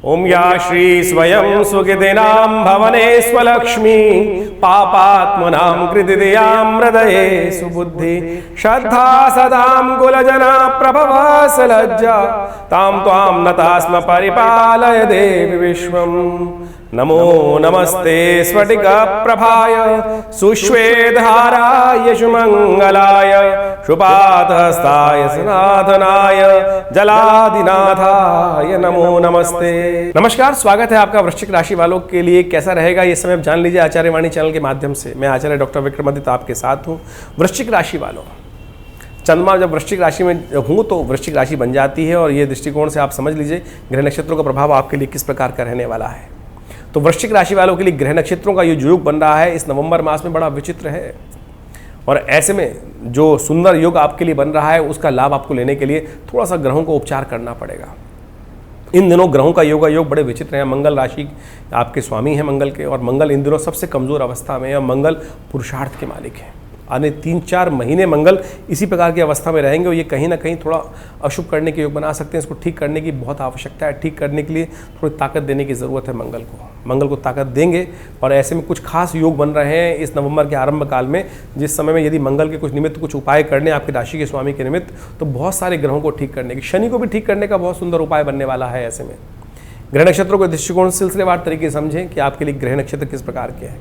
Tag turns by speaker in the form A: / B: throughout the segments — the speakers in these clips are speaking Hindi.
A: ओम या श्री स्वयं सुकृतिनां भवने स्वलक्ष्मी पापात्मनां कृतिदयां हृदये सुबुद्धि श्रद्धा सदां कुलजना प्रभव सलज्जा तां त्वां नतास्म परिपालय देवि विश्वम्। नमो नमस्ते स्फटिक प्रभाय सुश्वेतहाराय शुमंगलाय शुपातहस्ताय सनातनाय जलादिनाथाय नमो नमस्ते। नमस्कार, स्वागत है आपका वृश्चिक राशि वालों के लिए। कैसा रहेगा ये समय आप जान लीजिए आचार्य वाणी चैनल के माध्यम से। मैं आचार्य डॉक्टर विक्रमादित्य आपके साथ हूँ। वृश्चिक राशि वालों, चंद्रमा जब वृश्चिक राशि में हूँ तो वृश्चिक राशि बन जाती है और ये दृष्टिकोण से आप समझ लीजिए ग्रह नक्षत्रों का प्रभाव आपके लिए किस प्रकार का रहने वाला है। तो वृश्चिक राशि वालों के लिए ग्रह नक्षत्रों का ये जो योग बन रहा है इस नवंबर मास में बड़ा विचित्र है और ऐसे में जो सुंदर योग आपके लिए बन रहा है उसका लाभ आपको लेने के लिए थोड़ा सा ग्रहों को उपचार करना पड़ेगा। इन दिनों ग्रहों का योग बड़े विचित्र हैं। मंगल राशि आपके स्वामी हैं मंगल के, और मंगल इन दिनों सबसे कमज़ोर अवस्था में है। मंगल पुरुषार्थ के मालिक हैं। आने 3-4 महीने मंगल इसी प्रकार की अवस्था में रहेंगे और ये कहीं ना कहीं थोड़ा अशुभ करने के योग बना सकते हैं। इसको ठीक करने की बहुत आवश्यकता है। ठीक करने के लिए थोड़ी ताकत देने की ज़रूरत है। मंगल को ताकत देंगे और ऐसे में कुछ खास योग बन रहे हैं इस नवंबर के आरंभ काल में, जिस समय में यदि मंगल के कुछ निमित्त कुछ उपाय करने आपकी राशि के स्वामी के निमित्त, तो बहुत सारे ग्रहों को ठीक करने की, शनि को भी ठीक करने का बहुत सुंदर उपाय बनने वाला है। ऐसे में ग्रह नक्षत्रों के दृष्टिकोण सिलसिलेवार तरीके से समझें कि आपके लिए ग्रह नक्षत्र किस प्रकार के हैं।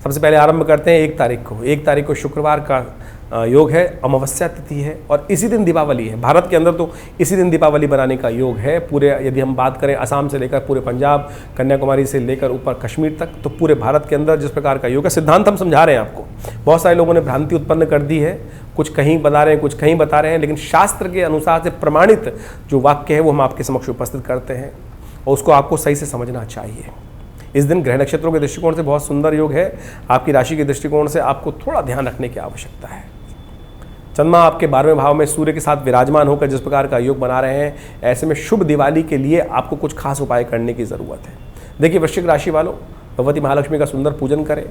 A: सबसे पहले आरंभ करते हैं 1 तारीख को शुक्रवार का योग है, अमावस्या तिथि है और इसी दिन दीपावली है। भारत के अंदर तो इसी दिन दीपावली बनाने का योग है। पूरे यदि हम बात करें असम से लेकर पूरे पंजाब, कन्याकुमारी से लेकर ऊपर कश्मीर तक, तो पूरे भारत के अंदर जिस प्रकार का योग है, सिद्धांत हम समझा रहे हैं आपको। बहुत सारे लोगों ने भ्रांति उत्पन्न कर दी है, कुछ कहीं बता रहे हैं कुछ कहीं बता रहे हैं, लेकिन शास्त्र के अनुसार से प्रमाणित जो वाक्य है वो हम आपके समक्ष उपस्थित करते हैं और उसको आपको सही से समझना चाहिए। इस दिन ग्रह नक्षत्रों के दृष्टिकोण से बहुत सुंदर योग है। आपकी राशि के दृष्टिकोण से आपको थोड़ा ध्यान रखने की आवश्यकता है। चंद्रमा आपके 12वें भाव में सूर्य के साथ विराजमान होकर जिस प्रकार का योग बना रहे हैं, ऐसे में शुभ दिवाली के लिए आपको कुछ खास उपाय करने की ज़रूरत है। देखिए वृश्चिक राशि वालों, भगवती महालक्ष्मी का सुंदर पूजन करें।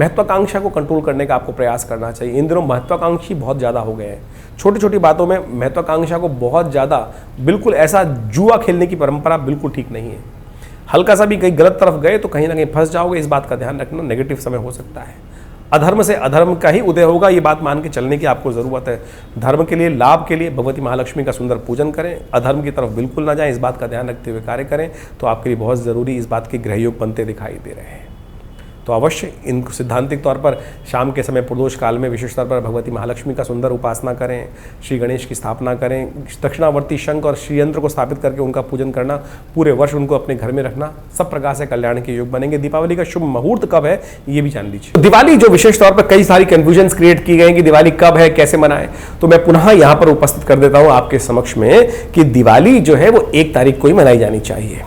A: महत्वाकांक्षा को कंट्रोल करने का आपको प्रयास करना चाहिए। इन दिनों महत्वाकांक्षी बहुत ज़्यादा हो गए हैं। छोटी छोटी बातों में महत्वाकांक्षा को बहुत ज़्यादा, बिल्कुल ऐसा जुआ खेलने की परंपरा बिल्कुल ठीक नहीं है। हल्का सा भी कहीं गलत तरफ गए तो कहीं ना कहीं फंस जाओगे। इस बात का ध्यान रखना। नेगेटिव समय हो सकता है। अधर्म से अधर्म का ही उदय होगा, ये बात मान के चलने की आपको ज़रूरत है। धर्म के लिए, लाभ के लिए भगवती महालक्ष्मी का सुंदर पूजन करें। अधर्म की तरफ बिल्कुल ना जाएं, इस बात का ध्यान रखते हुए कार्य करें तो आपके लिए बहुत ज़रूरी इस बात के ग्रह योग बनते दिखाई दे रहे हैं। तो अवश्य इनको सिद्धांतिक तौर पर शाम के समय प्रदोष काल में विशेष तौर पर भगवती महालक्ष्मी का सुंदर उपासना करें। श्री गणेश की स्थापना करें। दक्षिणावर्ती शंख और श्रीयंत्र को स्थापित करके उनका पूजन करना, पूरे वर्ष उनको अपने घर में रखना, सब प्रकार से कल्याण के योग बनेंगे। दीपावली का शुभ मुहूर्त कब है ये भी जान लीजिए। दिवाली जो विशेष तौर पर कई सारी कंफ्यूजन क्रिएट की गई कि दिवाली कब है, कैसे मनाएं, तो मैं पुनः यहाँ पर उपस्थित कर देता हूँ आपके समक्ष में कि दिवाली जो है वो 1 तारीख को ही मनाई जानी चाहिए।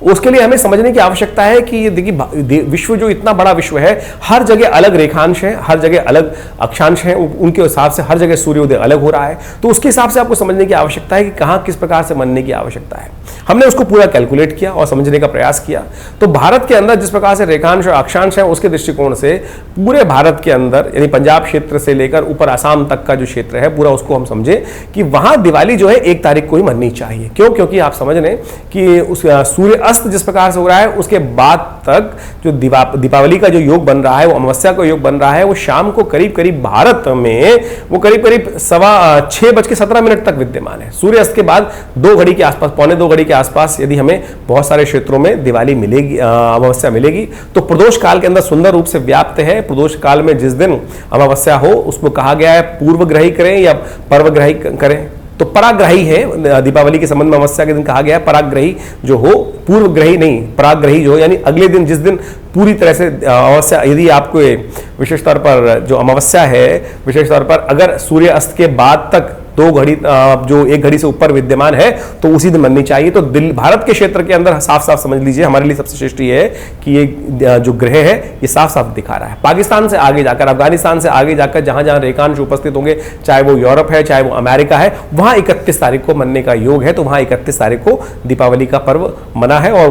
A: उसके लिए हमें समझने की आवश्यकता है कि देखिए विश्व जो इतना बड़ा विश्व है, हर जगह अलग रेखांश है, हर जगह अलग अक्षांश हैं, उनके हिसाब से हर जगह सूर्योदय अलग हो रहा है। तो उसके हिसाब से आपको समझने की आवश्यकता है कि कहाँ किस प्रकार से मनने की आवश्यकता है। हमने उसको पूरा कैलकुलेट किया और समझने का प्रयास किया। तो भारत के अंदर जिस प्रकार से रेखांश और अक्षांश है उसके दृष्टिकोण से पूरे भारत के अंदर यानी पंजाब क्षेत्र से लेकर ऊपर आसाम तक का जो क्षेत्र है पूरा, उसको हम समझे कि वहां दिवाली जो है 1 तारीख को ही मननी चाहिए। क्यों? क्योंकि आप समझ लें कि उस सूर्य अस्त जिस प्रकार से हो रहा है उसके बाद तक जो दीपावली का जो योग बन रहा है, वो अमावस्या का योग बन रहा है, वो शाम को करीब करीब भारत में वो करीब करीब 6:17 तक विद्यमान है। सूर्य अस्त के बाद 2 घड़ी के आसपास, पौने 2 घड़ी के आसपास यदि हमें बहुत सारे क्षेत्रों में दिवाली मिलेगी, अमावस्या मिलेगी, तो प्रदोष काल के अंदर सुंदर रूप से व्याप्त है। प्रदोष काल में जिस दिन अमावस्या हो उसको कहा गया है पूर्वग्रही करें या पर्वग्रही करें। तो पराग्रही है, दीपावली के संबंध में अमावस्या के दिन कहा गया है पराग्रही जो हो, पूर्वग्रही नहीं, पराग्रही जो हो, यानी अगले दिन जिस दिन पूरी तरह से अमावस्या, यदि आपको विशेष तौर पर जो अमावस्या है विशेष तौर पर अगर सूर्य अस्त के बाद तक 2 घड़ी जो 1 घड़ी से ऊपर विद्यमान है तो उसी दिन मननी चाहिए। तो भारत के क्षेत्र के अंदर साफ साफ समझ लीजिए हमारे लिए सबसे श्रेष्ठ ये है कि ये जो ग्रह है ये साफ साफ दिखा रहा है। पाकिस्तान से आगे जाकर, अफगानिस्तान से आगे जाकर जहां जहां रेखांश उपस्थित होंगे, चाहे वो यूरोप है चाहे वो अमेरिका है, वहां 31 तारीख को मनने का योग है। तो वहां 31 तारीख को दीपावली का पर्व मना है और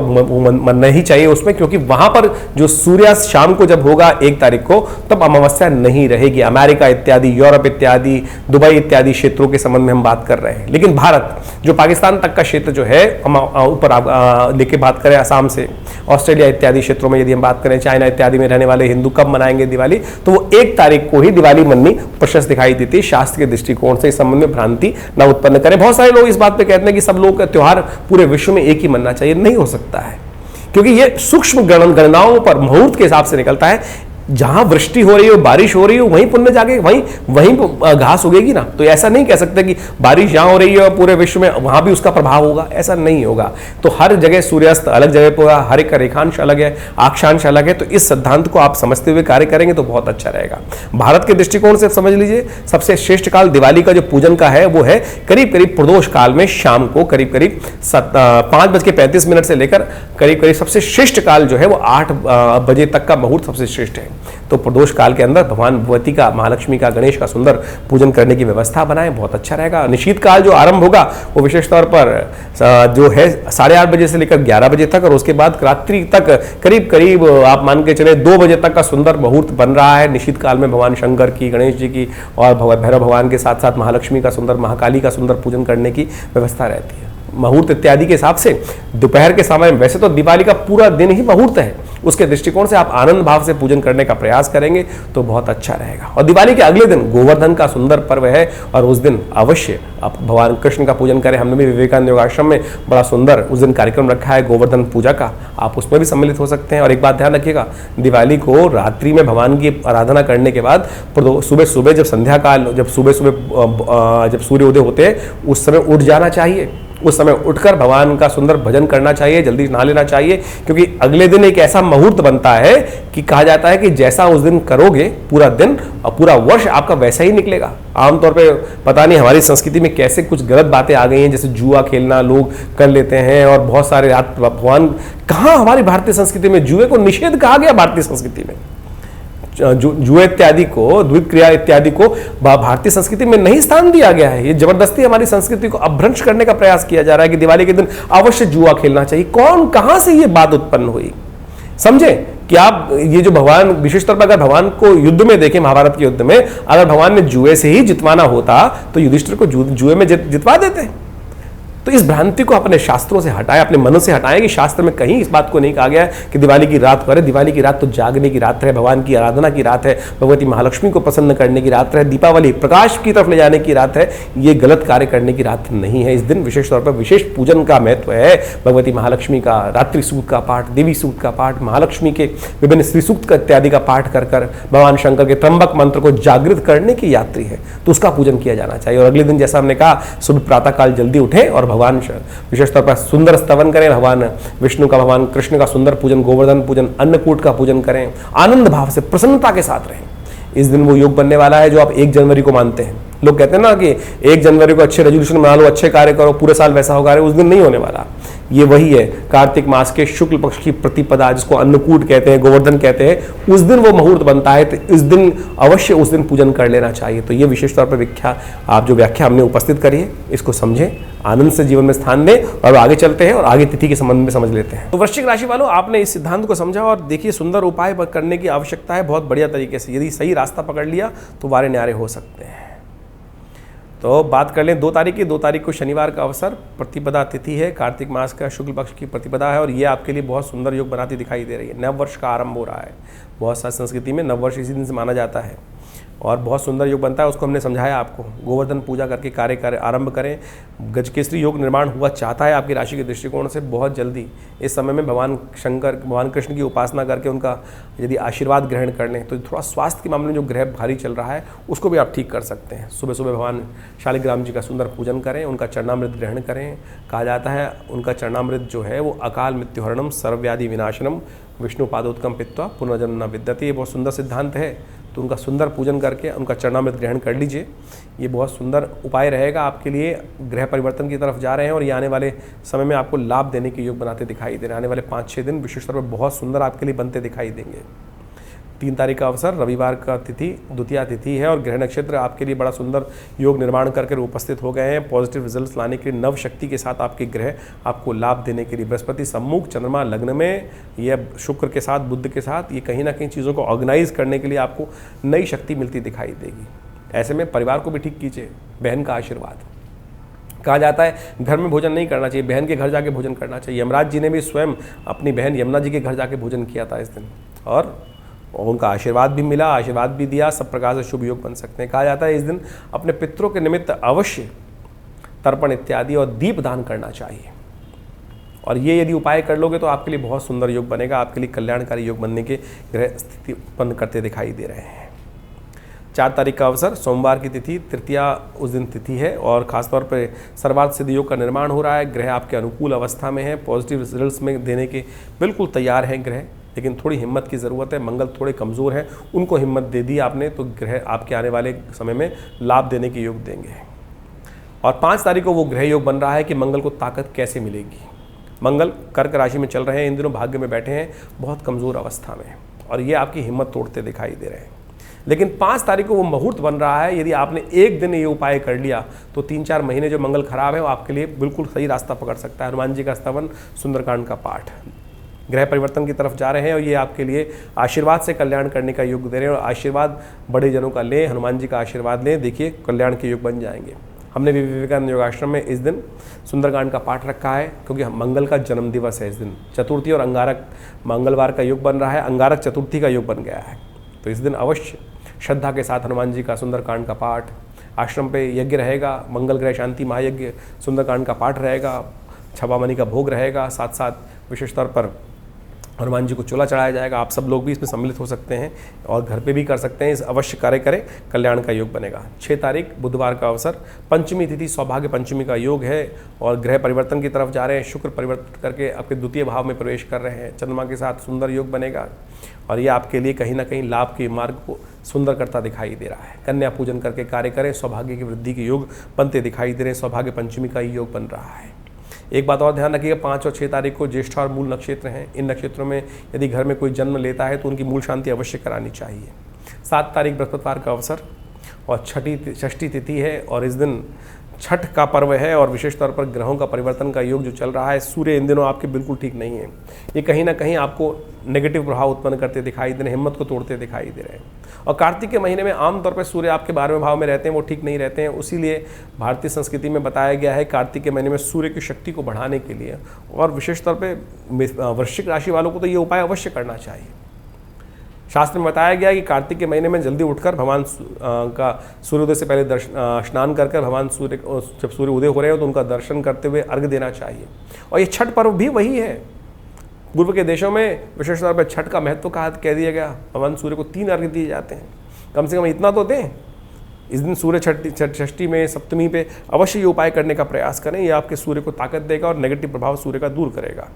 A: मनना ही चाहिए उसमें, क्योंकि वहां पर जो सूर्यास्त शाम को जब होगा 1 तारीख को, तब अमावस्या नहीं रहेगी। अमेरिका इत्यादि, यूरोप इत्यादि, दुबई इत्यादि क्षेत्रों के संबंध में हम बात कर रहे हैं। लेकिन भारत जो पाकिस्तान तक का क्षेत्र जो है, हम ऊपर लेके बात करें असम से ऑस्ट्रेलिया इत्यादि क्षेत्रों में यदि हम बात करें, चाइना इत्यादि में रहने वाले हिंदू कब मनाएंगे दिवाली, तो वो 1 तारीख को ही दिवाली मननी प्रशस्त दिखाई देती है। शास्त्र के दृष्टिकोण से इस संबंध में भ्रांति न उत्पन्न करें। बहुत सारे लोग इस बात पे कहते हैं कि सब लोग का त्योहार पूरे विश्व में एक ही मनना चाहिए। नहीं हो सकता है, क्योंकि ये सूक्ष्म गणनाओं पर मुहूर्त के हिसाब से निकलता है। जहां वृष्टि हो रही हो, बारिश हो रही हो, वहीं पुण्य जाके वहीं घास उगेगी ना। तो ऐसा नहीं कह सकते कि बारिश जहां हो रही है पूरे विश्व में वहां भी उसका प्रभाव होगा, ऐसा नहीं होगा। तो हर जगह सूर्यास्त अलग जगह पर, हर एक का रेखांश अलग है, अक्षांश अलग है। तो इस सिद्धांत को आप समझते हुए कार्य करेंगे तो बहुत अच्छा रहेगा। भारत के दृष्टिकोण से समझ लीजिए, सबसे श्रेष्ठ काल दिवाली का जो पूजन का है वो है करीब करीब प्रदोष काल में शाम को करीब करीब 5:35 से लेकर करीब करीब सबसे श्रेष्ठ काल जो है वो 8 बजे तक का मुहूर्त सबसे श्रेष्ठ है। तो प्रदोष काल के अंदर भगवान भगवती का, महालक्ष्मी का, गणेश का सुंदर पूजन करने की व्यवस्था बनाएं, बहुत अच्छा रहेगा। निशीत काल जो आरंभ होगा वो विशेष तौर पर जो है 8:30 बजे से लेकर 11 बजे तक, और उसके बाद रात्रि तक करीब करीब आप मान के चले 2 बजे तक का सुंदर मुहूर्त बन रहा है। निशीत काल में भगवान शंकर की, गणेश जी की और भैरव भगवान के साथ साथ महालक्ष्मी का सुंदर, महाकाली का सुंदर पूजन करने की व्यवस्था रहती है। मुहूर्त इत्यादि के हिसाब से दोपहर के समय में, वैसे तो दिवाली का पूरा दिन ही मुहूर्त है, उसके दृष्टिकोण से आप आनंद भाव से पूजन करने का प्रयास करेंगे तो बहुत अच्छा रहेगा। और दिवाली के अगले दिन गोवर्धन का सुंदर पर्व है, और उस दिन अवश्य आप भगवान कृष्ण का पूजन करें। हमने भी विवेकानंद योगाश्रम में बड़ा सुंदर उस दिन कार्यक्रम रखा है गोवर्धन पूजा का, आप उसमें भी सम्मिलित हो सकते हैं। और एक बात ध्यान रखिएगा, दिवाली को रात्रि में भगवान की आराधना करने के बाद सुबह सुबह जब संध्या काल, जब सुबह सुबह जब सूर्य उदय होते हैं उस समय उठ जाना चाहिए। उस समय उठकर भगवान का सुंदर भजन करना चाहिए, जल्दी नहा लेना चाहिए, क्योंकि अगले दिन एक ऐसा मुहूर्त बनता है कि कहा जाता है कि जैसा उस दिन करोगे पूरा दिन और पूरा वर्ष आपका वैसा ही निकलेगा। आमतौर पे पता नहीं हमारी संस्कृति में कैसे कुछ गलत बातें आ गई हैं, जैसे जुआ खेलना लोग कर लेते हैं, और बहुत सारे रात भगवान, कहाँ हमारी भारतीय संस्कृति में जुए को निषेध कहा गया? भारतीय संस्कृति में जुए इत्यादि को, द्वित क्रिया इत्यादि को भारतीय संस्कृति में नहीं स्थान दिया गया है। ये जबरदस्ती हमारी संस्कृति को अपभ्रंश करने का प्रयास किया जा रहा है कि दिवाली के दिन अवश्य जुआ खेलना चाहिए। कौन, कहां से ये बात उत्पन्न हुई? समझे कि आप ये जो भगवान, विशेष तौर पर अगर भगवान को युद्ध में देखें, महाभारत के युद्ध में अगर भगवान ने जुए से ही जितवाना होता तो युधिष्ठिर को जुए में जितवा देते। तो इस भ्रांति को अपने शास्त्रों से हटाएं, अपने मन से हटाएं कि शास्त्र में कहीं इस बात को नहीं कहा गया है कि दिवाली की रात करें। दिवाली की रात तो जागने की रात है, भगवान की आराधना की रात है, भगवती महालक्ष्मी को प्रसन्न करने की रात है, दीपावली प्रकाश की तरफ ले जाने की रात है। ये गलत कार्य करने की रात नहीं है। इस दिन विशेष तौर पर विशेष पूजन का महत्व है। भगवती महालक्ष्मी का रात्रि सूक्त का पाठ, देवी सूक्त का पाठ, महालक्ष्मी के विभिन्न श्री सूक्त इत्यादि का पाठ कर भगवान शंकर के त्र्यंबक मंत्र को जागृत करने की यात्री है, तो उसका पूजन किया जाना चाहिए। और अगले दिन जैसा हमने कहा, सुबह प्रातः काल जल्दी उठे और भगवान विशेष तौर पर सुंदर स्तवन करें, भगवान विष्णु का, भगवान कृष्ण का सुंदर पूजन, गोवर्धन पूजन, अन्नकूट का पूजन करें, आनंद भाव से प्रसन्नता के साथ रहें। इस दिन वो योग बनने वाला है जो आप 1 जनवरी को मानते हैं। लोग कहते हैं ना कि 1 जनवरी को अच्छे रेजोल्यूशन बना लो, अच्छे कार्य करो, पूरे साल वैसा होगा। उस दिन नहीं होने वाला। ये वही है कार्तिक मास के शुक्ल पक्ष की प्रतिपदा, जिसको अन्नकूट कहते हैं, गोवर्धन कहते हैं, उस दिन वो मुहूर्त बनता है। तो इस दिन अवश्य उस दिन पूजन कर लेना चाहिए। तो ये विशेष तौर पर आप जो व्याख्या हमने उपस्थित करी है, इसको समझें, आनंद से जीवन में स्थान दें, और आगे चलते हैं और आगे तिथि के संबंध में समझ लेते हैं। तो वृश्चिक राशि वालों, आपने इस सिद्धांत को समझा और देखिए सुंदर उपाय करने की आवश्यकता है बहुत बढ़िया तरीके से। यदि सही रास्ता पकड़ लिया तो वारे न्यारे हो सकते हैं। तो बात कर लें 2 तारीख की। 2 तारीख को शनिवार का अवसर, प्रतिपदा तिथि है, कार्तिक मास का शुक्ल पक्ष की प्रतिपदा है, और ये आपके लिए बहुत सुंदर योग बनाती दिखाई दे रही है। नव वर्ष का आरंभ हो रहा है। बहुत सारी संस्कृति में नव वर्ष इसी दिन से माना जाता है और बहुत सुंदर योग बनता है। उसको हमने समझाया आपको। गोवर्धन पूजा करके कार्य आरंभ करें। गजकेसरी योग निर्माण हुआ चाहता है आपकी राशि के दृष्टिकोण से बहुत जल्दी। इस समय में भगवान शंकर, भगवान कृष्ण की उपासना करके उनका यदि आशीर्वाद ग्रहण कर लें तो थोड़ा स्वास्थ्य के मामले में जो ग्रह भारी चल रहा है उसको भी आप ठीक कर सकते हैं। सुबह सुबह भगवान शालिग्राम जी का सुंदर पूजन करें, उनका चरणामृत ग्रहण करें। कहा जाता है उनका चरणामृत जो है वो अकाल मृत्युहरणम सर्वव्याधि विनाशनम विष्णु पादोत्कम पित्वा पुनर्जन्म न विद्यते। ये बहुत सुंदर सिद्धांत है। तो उनका सुंदर पूजन करके उनका चरणामृत ग्रहण कर लीजिए। ये बहुत सुंदर उपाय रहेगा आपके लिए। ग्रह परिवर्तन की तरफ जा रहे हैं और ये आने वाले समय में आपको लाभ देने के योग बनाते दिखाई दे रहे हैं। आने वाले 5-6 दिन विशेष तौर पर बहुत सुंदर आपके लिए बनते दिखाई देंगे। 3 तारीख का अवसर, रविवार का तिथि द्वितीया तिथि है और ग्रह नक्षत्र आपके लिए बड़ा सुंदर योग निर्माण करके उपस्थित हो गए हैं। पॉजिटिव रिजल्ट्स लाने के लिए नव शक्ति के साथ आपके ग्रह आपको लाभ देने के लिए बृहस्पति सम्मुख, चंद्रमा लग्न में, यह शुक्र के साथ, बुध के साथ, ये कहीं ना कहीं चीज़ों को ऑर्गेनाइज करने के लिए आपको नई शक्ति मिलती दिखाई देगी। ऐसे में परिवार को भी ठीक कीजिए। बहन का आशीर्वाद। कहा जाता है घर में भोजन नहीं करना चाहिए, बहन के घर जाके भोजन करना चाहिए। यमराज जी ने भी स्वयं अपनी बहन यमुना जी के घर जाके भोजन किया था इस दिन, और उनका आशीर्वाद भी मिला, आशीर्वाद भी दिया। सब प्रकार से शुभ योग बन सकते हैं। कहा जाता है इस दिन अपने पितरों के निमित्त अवश्य तर्पण इत्यादि और दीप दान करना चाहिए, और ये यदि उपाय कर लोगे तो आपके लिए बहुत सुंदर योग बनेगा, आपके लिए कल्याणकारी योग बनने के ग्रह स्थिति उत्पन्न करते दिखाई दे रहे हैं। 4 तारीख का अवसर, सोमवार की तिथि, तृतीया उस दिन तिथि है, और खासतौर पर सर्वार्थ सिद्धि योग का निर्माण हो रहा है। ग्रह आपके अनुकूल अवस्था में है, पॉजिटिव रिजल्ट्स में देने के बिल्कुल तैयार हैं ग्रह, लेकिन थोड़ी हिम्मत की ज़रूरत है। मंगल थोड़े कमज़ोर हैं, उनको हिम्मत दे दी आपने तो ग्रह आपके आने वाले समय में लाभ देने के योग देंगे। और 5 तारीख को वो ग्रह योग बन रहा है कि मंगल को ताकत कैसे मिलेगी। मंगल कर्क राशि में चल रहे हैं, इन दिनों भाग्य में बैठे हैं, बहुत कमज़ोर अवस्था में, और ये आपकी हिम्मत तोड़ते दिखाई दे रहे हैं। लेकिन 5 तारीख को वो मुहूर्त बन रहा है, यदि आपने एक दिन ये उपाय कर लिया तो 3-4 महीने जो मंगल खराब है वो आपके लिए बिल्कुल सही रास्ता पकड़ सकता है। हनुमान जी का स्तवन, सुंदरकांड का पाठ, ग्रह परिवर्तन की तरफ जा रहे हैं, और ये आपके लिए आशीर्वाद से कल्याण करने का योग दे रहे हैं। और आशीर्वाद बड़े जनों का लें, हनुमान जी का आशीर्वाद लें, देखिए कल्याण के योग बन जाएंगे। हमने भी विवेकानंद योगाश्रम में इस दिन सुंदरकांड का पाठ रखा है, क्योंकि मंगल का जन्म दिवस है इस दिन। चतुर्थी और अंगारक मंगलवार का योग बन रहा है, अंगारक चतुर्थी का योग बन गया है, तो इस दिन अवश्य श्रद्धा के साथ हनुमान जी का सुंदरकांड का पाठ, आश्रम पे यज्ञ रहेगा, मंगल ग्रह शांति महायज्ञ, सुंदरकांड का पाठ रहेगा, छबामणि का भोग रहेगा, साथ साथ विशेष तौर पर हनुमान जी को चोला चढ़ाया जाएगा। आप सब लोग भी इसमें सम्मिलित हो सकते हैं और घर पे भी कर सकते हैं। इस अवश्य कार्य करें, कल्याण का योग बनेगा। 6 तारीख बुधवार का अवसर, पंचमी तिथि, सौभाग्य पंचमी का योग है, और ग्रह परिवर्तन की तरफ जा रहे हैं। शुक्र परिवर्तन करके आपके द्वितीय भाव में प्रवेश कर रहे हैं, चंद्रमा के साथ सुंदर योग बनेगा, और ये आपके लिए कहीं ना कहीं लाभ के मार्ग को सुंदर करता दिखाई दे रहा है। कन्या पूजन करके कार्य करें, सौभाग्य की वृद्धि के योग बनते दिखाई दे रहे हैं। सौभाग्य पंचमी का ही योग बन रहा है। एक बात और ध्यान रखिएगा, 5 और 6 तारीख को ज्येष्ठ और मूल नक्षत्र हैं। इन नक्षत्रों में यदि घर में कोई जन्म लेता है तो उनकी मूल शांति अवश्य करानी चाहिए। 7 तारीख बृहस्पतिवार का अवसर और षष्ठी तिथि है, और इस दिन छठ का पर्व है, और विशेष तौर पर ग्रहों का परिवर्तन का योग जो चल रहा है। सूर्य इन दिनों आपके बिल्कुल ठीक नहीं है, ये कहीं ना कहीं आपको नेगेटिव प्रभाव उत्पन्न करते दिखाई दे रहे हैं, हिम्मत को तोड़ते दिखाई दे रहे हैं। और कार्तिक के महीने में आमतौर पर सूर्य आपके 12वें भाव में रहते हैं, वो ठीक नहीं रहते हैं। इसीलिए भारतीय संस्कृति में बताया गया है कार्तिक के महीने में सूर्य की शक्ति को बढ़ाने के लिए, और विशेष तौर पर वृश्चिक राशि वालों को तो ये उपाय अवश्य करना चाहिए। शास्त्र में बताया गया कि कार्तिक के महीने में जल्दी उठकर भगवान का सूर्योदय से पहले स्नान कर भगवान सूर्य, जब सूर्य उदय हो रहे हो तो उनका दर्शन करते हुए अर्घ्य देना चाहिए। और ये छठ पर्व भी वही है। पूर्व के देशों में विशेष तौर पर छठ का महत्व कह दिया गया, भगवान सूर्य को 3 अर्घ्य दिए जाते हैं, कम से कम इतना तो दें। इस दिन सूर्य षष्ठी में, सप्तमी पे अवश्य ये उपाय करने का प्रयास करें, ये आपके सूर्य को ताकत देगा और नेगेटिव प्रभाव सूर्य का दूर करेगा।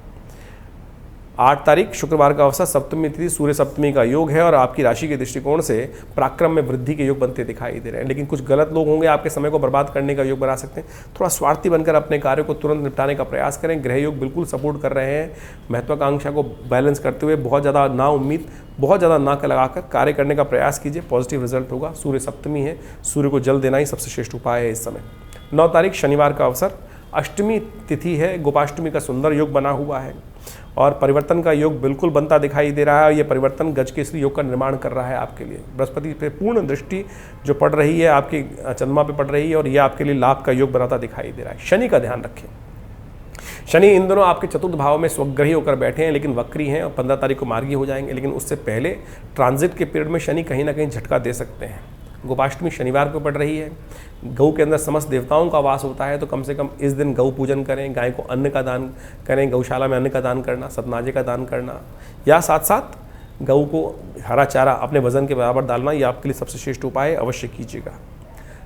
A: 8 तारीख शुक्रवार का अवसर, सप्तमी तिथि, सूर्य सप्तमी का योग है, और आपकी राशि के दृष्टिकोण से पराक्रम में वृद्धि के योग बनते दिखाई दे रहे हैं। लेकिन कुछ गलत लोग होंगे, आपके समय को बर्बाद करने का योग बना सकते हैं। थोड़ा स्वार्थी बनकर अपने कार्य को तुरंत निपटाने का प्रयास करें। ग्रह योग बिल्कुल सपोर्ट कर रहे हैं। महत्वाकांक्षा को बैलेंस करते हुए बहुत ज़्यादा ना उम्मीद, बहुत ज़्यादा नाक लगाकर कार्य करने का प्रयास कीजिए, पॉजिटिव रिजल्ट होगा। सूर्य सप्तमी है, सूर्य को जल देना ही सबसे श्रेष्ठ उपाय है इस समय। 9 तारीख शनिवार का अवसर, अष्टमी तिथि है, गोपाष्टमी का सुंदर योग बना हुआ है, और परिवर्तन का योग बिल्कुल बनता दिखाई दे रहा है। ये परिवर्तन गजकेसरी योग का निर्माण कर रहा है आपके लिए। बृहस्पति पे पूर्ण दृष्टि जो पड़ रही है आपकी चंद्रमा पे पड़ रही है, और ये आपके लिए लाभ का योग बनाता दिखाई दे रहा है। शनि का ध्यान रखें, शनि इन दोनों आपके चतुर्थ भाव में स्वग्रही होकर बैठे हैं, लेकिन वक्री हैं, और 15 तारीख को मार्गी हो जाएंगे। लेकिन उससे पहले ट्रांजिट के पीरियड में शनि कहीं ना कहीं झटका दे सकते हैं। गोपाष्टमी शनिवार को पड़ रही है। गौ के अंदर समस्त देवताओं का वास होता है, तो कम से कम इस दिन गौ पूजन करें, गाय को अन्न का दान करें, गौशाला में अन्न का दान करना, सतनाजे का दान करना, या साथ साथ गौ को हरा चारा अपने वजन के बराबर डालना, ये आपके लिए सबसे श्रेष्ठ उपाय है, अवश्य कीजिएगा।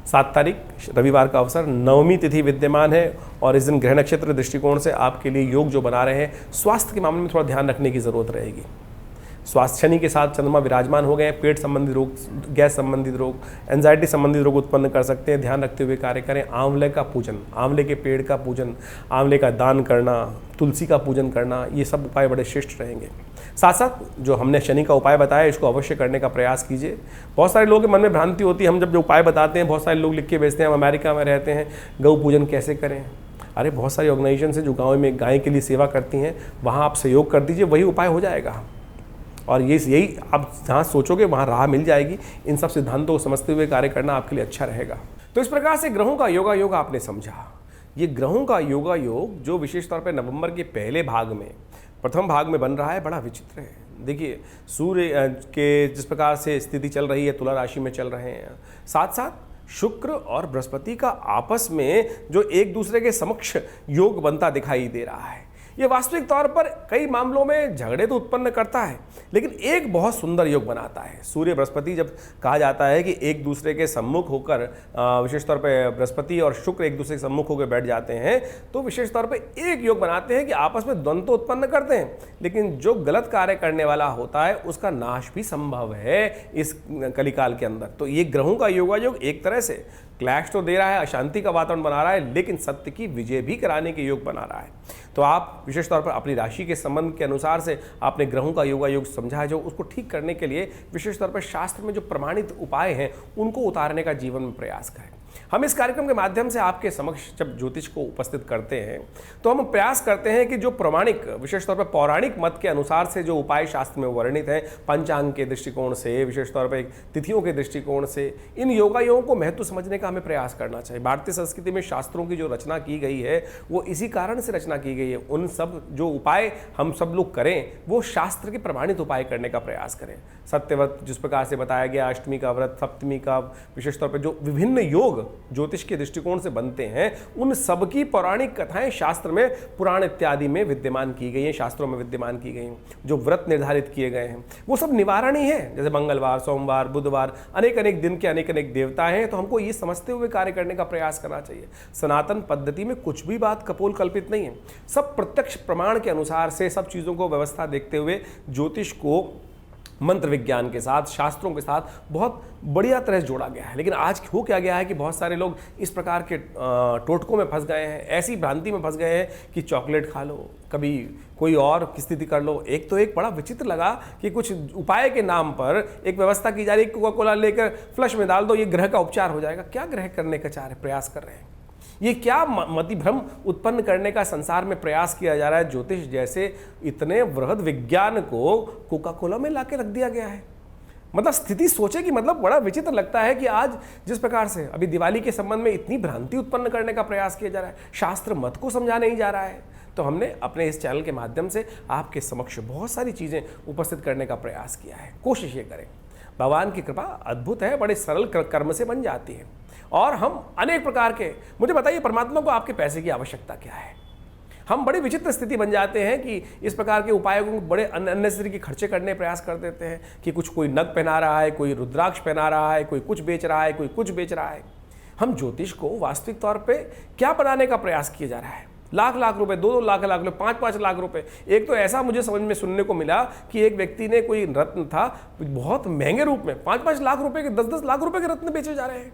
A: 7 तारीख रविवार का अवसर, 9वीं तिथि विद्यमान है, और इस दिन ग्रह नक्षत्र दृष्टिकोण से आपके लिए योग जो बना रहे हैं, स्वास्थ्य के मामले में थोड़ा ध्यान रखने की जरूरत रहेगी। स्वास्थ्य शनि के साथ चंद्रमा विराजमान हो गए, पेट संबंधित रोग, गैस संबंधित रोग, एंजाइटी संबंधित रोग उत्पन्न कर सकते हैं। ध्यान रखते हुए कार्य करें। आंवले का पूजन, आंवले के पेड़ का पूजन, आंवले का दान करना, तुलसी का पूजन करना, ये सब उपाय बड़े श्रेष्ठ रहेंगे। साथ साथ जो हमने शनि का उपाय बताया, इसको अवश्य करने का प्रयास कीजिए। बहुत सारे लोगों के मन में भ्रांति होती है, हम जब जो उपाय बताते हैं बहुत सारे लोग लिख के भेजते हैं, हम अमेरिका में रहते हैं, गौ पूजन कैसे करें। अरे बहुत सारी ऑर्गेनाइजेशन है जो गाँव में गाय के लिए सेवा करती हैं, वहाँ आप सहयोग कर दीजिए, वही उपाय हो जाएगा। और यही आप जहाँ सोचोगे वहाँ राह मिल जाएगी। इन सब सिद्धांतों को समझते हुए कार्य करना आपके लिए अच्छा रहेगा। तो इस प्रकार से ग्रहों का योगा योग आपने समझा। ये ग्रहों का योगा योग जो विशेष तौर पे नवंबर के पहले भाग में, प्रथम भाग में बन रहा है, बड़ा विचित्र है। देखिए सूर्य के जिस प्रकार से स्थिति चल रही है, तुला राशि में चल रहे हैं, साथ साथ शुक्र और बृहस्पति का आपस में जो एक दूसरे के समक्ष योग बनता दिखाई दे रहा है, ये वास्तविक तौर पर कई मामलों में झगड़े तो उत्पन्न करता है, लेकिन एक बहुत सुंदर योग बनाता है। सूर्य बृहस्पति, जब कहा जाता है कि एक दूसरे के सम्मुख होकर, विशेष तौर पे बृहस्पति और शुक्र एक दूसरे के सम्मुख होकर बैठ जाते हैं, तो विशेष तौर पे एक योग बनाते हैं कि आपस में द्वंद्व तो उत्पन्न करते हैं, लेकिन जो गलत कार्य करने वाला होता है उसका नाश भी संभव है इस कलिकाल के अंदर। तो ये ग्रहों का योगा योग एक तरह से क्लैश तो दे रहा है, अशांति का वातावरण बना रहा है, लेकिन सत्य की विजय भी कराने के योग बना रहा है। तो आप विशेष तौर पर अपनी राशि के संबंध के अनुसार से आपने ग्रहों का योगा योग समझा है, जो उसको ठीक करने के लिए विशेष तौर पर शास्त्र में जो प्रमाणित उपाय हैं उनको उतारने का जीवन में प्रयास करें। हम इस कार्यक्रम के माध्यम से आपके समक्ष जब ज्योतिष को उपस्थित करते हैं तो हम प्रयास करते हैं कि जो प्रमाणिक, विशेष तौर पर पौराणिक मत के अनुसार से जो उपाय शास्त्र में वर्णित हैं, पंचांग के दृष्टिकोण से, विशेष तौर पर तिथियों के दृष्टिकोण से, इन योगा योगों को महत्व समझने का हमें प्रयास करना चाहिए। भारतीय संस्कृति में शास्त्रों की जो रचना की गई है वो इसी कारण से रचना की गई है। उन सब जो उपाय हम सब लोग करें वो शास्त्र के प्रमाणित उपाय करने का प्रयास करें। सत्यव्रत जिस प्रकार से बताया गया, अष्टमी का व्रत, सप्तमी का, विशेष तौर पर जो विभिन्न योग ज्योतिष के दृष्टिकोण से बनते हैं, उन सबकी पौराणिक कथाएं शास्त्र में, पुराण इत्यादि में विद्यमान की गई हैं, शास्त्रों में विद्यमान की गई हैं। जो व्रत निर्धारित किए गए हैं वो सब निवारण ही है, जैसे मंगलवार, सोमवार, बुधवार, अनेक अनेक दिन के अनेक अनेक देवता हैं। तो हमको ये समझते हुए कार्य करने का प्रयास करना चाहिए। सनातन पद्धति में कुछ भी बात कपोल कल्पित नहीं है, सब प्रत्यक्ष प्रमाण के अनुसार से सब चीज़ों को व्यवस्था देखते हुए ज्योतिष को मंत्र विज्ञान के साथ, शास्त्रों के साथ बहुत बढ़िया तरह से जोड़ा गया है। लेकिन आज हो क्या गया है कि बहुत सारे लोग इस प्रकार के टोटकों में फंस गए हैं, ऐसी भ्रांति में फंस गए हैं कि चॉकलेट खा लो, कभी कोई और स्थिति कर लो। एक तो एक बड़ा विचित्र लगा कि कुछ उपाय के नाम पर एक व्यवस्था की जा रही है, कोका कोला लेकर फ्लश में डाल दो, ये ग्रह का उपचार हो जाएगा। क्या ग्रह करने का प्रयास कर रहे हैं? ये क्या मतिभ्रम उत्पन्न करने का संसार में प्रयास किया जा रहा है? ज्योतिष जैसे इतने वृहद विज्ञान को कोका कोला में लाके रख दिया गया है। मतलब स्थिति सोचे कि मतलब बड़ा विचित्र लगता है कि आज जिस प्रकार से अभी दिवाली के संबंध में इतनी भ्रांति उत्पन्न करने का प्रयास किया जा रहा है, शास्त्र मत को समझा नहीं जा रहा है। तो हमने अपने इस चैनल के माध्यम से आपके समक्ष बहुत सारी चीज़ें उपस्थित करने का प्रयास किया है। कोशिश ये करें, भगवान की कृपा अद्भुत है, बड़े सरल कर्म से बन जाती है। और हम अनेक प्रकार के, मुझे बताइए परमात्मा को आपके पैसे की आवश्यकता क्या है? हम बड़ी विचित्र स्थिति बन जाते हैं कि इस प्रकार के उपायों को बड़े अननेसेसरी के खर्चे करने प्रयास कर देते हैं कि कुछ कोई नग पहना रहा है, कोई रुद्राक्ष पहना रहा है, कोई कुछ बेच रहा है, कोई कुछ बेच रहा है। हम ज्योतिष को वास्तविक तौर पे क्या बनाने का प्रयास किया जा रहा है? लाख लाख रुपए, 2-2 लाख रुपए, 5-5 लाख रुपए। एक तो ऐसा मुझे समझ में सुनने को मिला कि एक व्यक्ति ने, कोई रत्न था बहुत महंगे रूप में, 5-5 लाख रुपए के, 10-10 लाख रुपए के रत्न बेचे जा रहे हैं।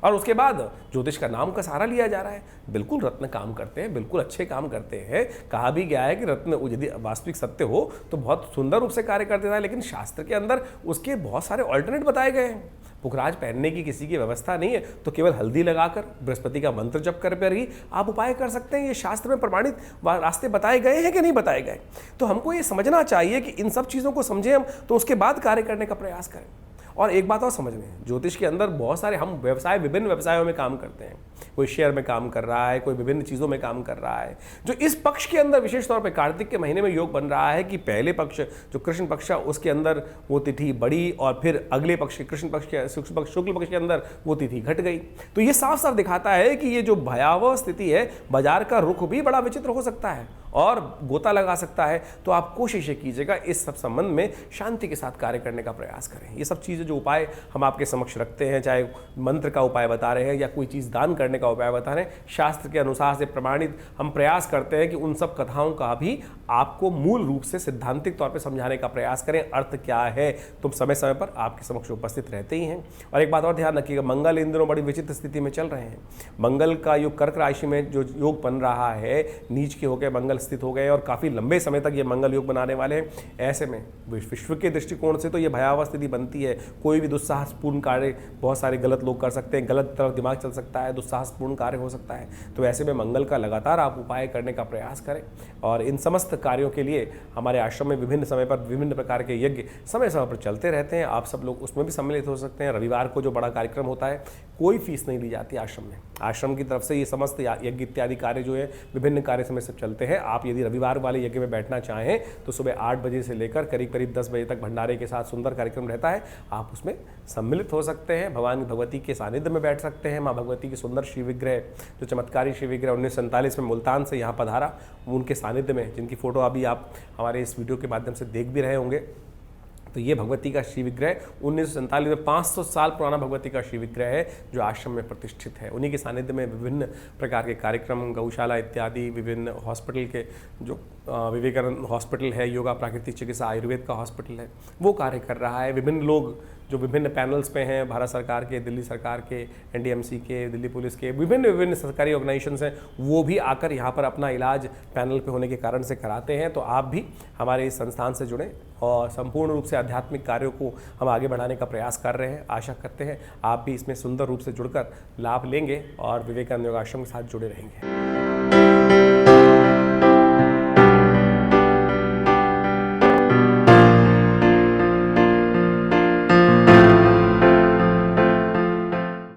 A: और उसके बाद ज्योतिष का नाम का सहारा लिया जा रहा है। बिल्कुल रत्न काम करते हैं, बिल्कुल अच्छे काम करते हैं। कहा भी गया है कि रत्न यदि वास्तविक सत्य हो तो बहुत सुंदर रूप से कार्य कर देता है, लेकिन शास्त्र के अंदर उसके बहुत सारे ऑल्टरनेट बताए गए हैं। पुखराज पहनने की किसी की व्यवस्था नहीं है तो केवल हल्दी लगाकर, बृहस्पति का मंत्र जप कर ही आप उपाय कर सकते हैं। ये शास्त्र में प्रमाणित रास्ते बताए गए हैं कि नहीं बताए गए? तो हमको ये समझना चाहिए कि इन सब चीज़ों को समझें हम, तो उसके बाद कार्य करने का प्रयास करें। और एक बात और समझ लें, ज्योतिष के अंदर बहुत सारे हम व्यवसाय, विभिन्न व्यवसायों में काम करते हैं। कोई शेयर में काम कर रहा है, कोई विभिन्न चीज़ों में काम कर रहा है। जो इस पक्ष के अंदर विशेष तौर पे कार्तिक के महीने में योग बन रहा है कि पहले पक्ष जो कृष्ण पक्ष है उसके अंदर वो तिथि बढ़ी और फिर अगले पक्ष कृष्ण पक्ष के शुक्ल पक्ष के अंदर वो तिथि घट गई। तो ये साफ साफ दिखाता है कि ये जो भयावह स्थिति है, बाजार का रुख भी बड़ा विचित्र हो सकता है और गोता लगा सकता है। तो आप कोशिश कीजिएगा इस सब संबंध में शांति के साथ कार्य करने का प्रयास करें। ये सब चीज़ें जो उपाय हम आपके समक्ष रखते हैं, चाहे मंत्र का उपाय बता रहे हैं या कोई चीज़ दान करने का उपाय बता रहे हैं, शास्त्र के अनुसार से प्रमाणित हम प्रयास करते हैं कि उन सब कथाओं का भी आपको मूल रूप से सिद्धांतिक तौर पर समझाने का प्रयास करें। अर्थ क्या है तुम समय समय पर आपके समक्ष उपस्थित रहते ही हैं। और एक बात और ध्यान रखिएगा, मंगल इन दिनों बड़ी विचित्र स्थिति में चल रहे हैं। मंगल का योग कर्क राशि में जो योग बन रहा है, नीच के होकर मंगल स्थित हो गए और काफ़ी लंबे समय तक ये मंगल योग बनाने वाले हैं। ऐसे में विश्व के दृष्टिकोण से तो ये भयावह स्थिति बनती है। कोई भी दुस्साहसपूर्ण कार्य बहुत सारे गलत लोग कर सकते हैं, गलत तरफ दिमाग चल सकता है, दुस्साहसपूर्ण कार्य हो सकता है। तो ऐसे में मंगल का लगातार आप उपाय करने का प्रयास करें। और इन समस्त कार्यों के लिए हमारे आश्रम में विभिन्न समय पर विभिन्न प्रकार के यज्ञ समय समय पर चलते रहते हैं। आप सब लोग उसमें भी सम्मिलित हो सकते हैं। रविवार को जो बड़ा कार्यक्रम होता है कोई फीस नहीं ली जाती आश्रम में। आश्रम की तरफ से ये समस्त यज्ञ इत्यादि कार्य जो है विभिन्न कार्य समय सब चलते हैं। आप यदि रविवार वाले यज्ञ में बैठना चाहें तो सुबह 8 बजे से लेकर करीब करीब 10 बजे तक भंडारे के साथ सुंदर कार्यक्रम रहता है। आप उसमें सम्मिलित हो सकते हैं, भगवान भगवती के सानिध्य में बैठ सकते हैं। माँ भगवती की सुंदर शिव विग्रह, जो चमत्कारी शिव विग्रह 1947 में मुल्तान से यहाँ पधारा, उनके सानिध्य में, जिनकी फोटो अभी आप हमारे इस वीडियो के माध्यम से देख भी रहे होंगे, तो ये भगवती का शिव विग्रह 1947 में 500 साल पुराना भगवती का शिव विग्रह है जो आश्रम में प्रतिष्ठित है। उन्हीं के सानिध्य में विभिन्न प्रकार के कार्यक्रम, गौशाला इत्यादि, विभिन्न हॉस्पिटल के, जो विवेकानंद हॉस्पिटल है, योगा प्राकृतिक चिकित्सा आयुर्वेद का हॉस्पिटल है, वो कार्य कर रहा है। विभिन्न लोग जो विभिन्न पैनल्स पे हैं, भारत सरकार के, दिल्ली सरकार के, एनडीएमसी के, दिल्ली पुलिस के, विभिन्न सरकारी ऑर्गेनाइजेशंस हैं, वो भी आकर यहाँ पर अपना इलाज पैनल पे होने के कारण से कराते हैं। तो आप भी हमारे इस संस्थान से जुड़ें और संपूर्ण रूप से आध्यात्मिक कार्यों को हम आगे बढ़ाने का प्रयास कर रहे हैं। आशा करते हैं आप भी इसमें सुंदर रूप से जुड़कर लाभ लेंगे और विवेकानंद योगाश्रम के साथ जुड़े रहेंगे।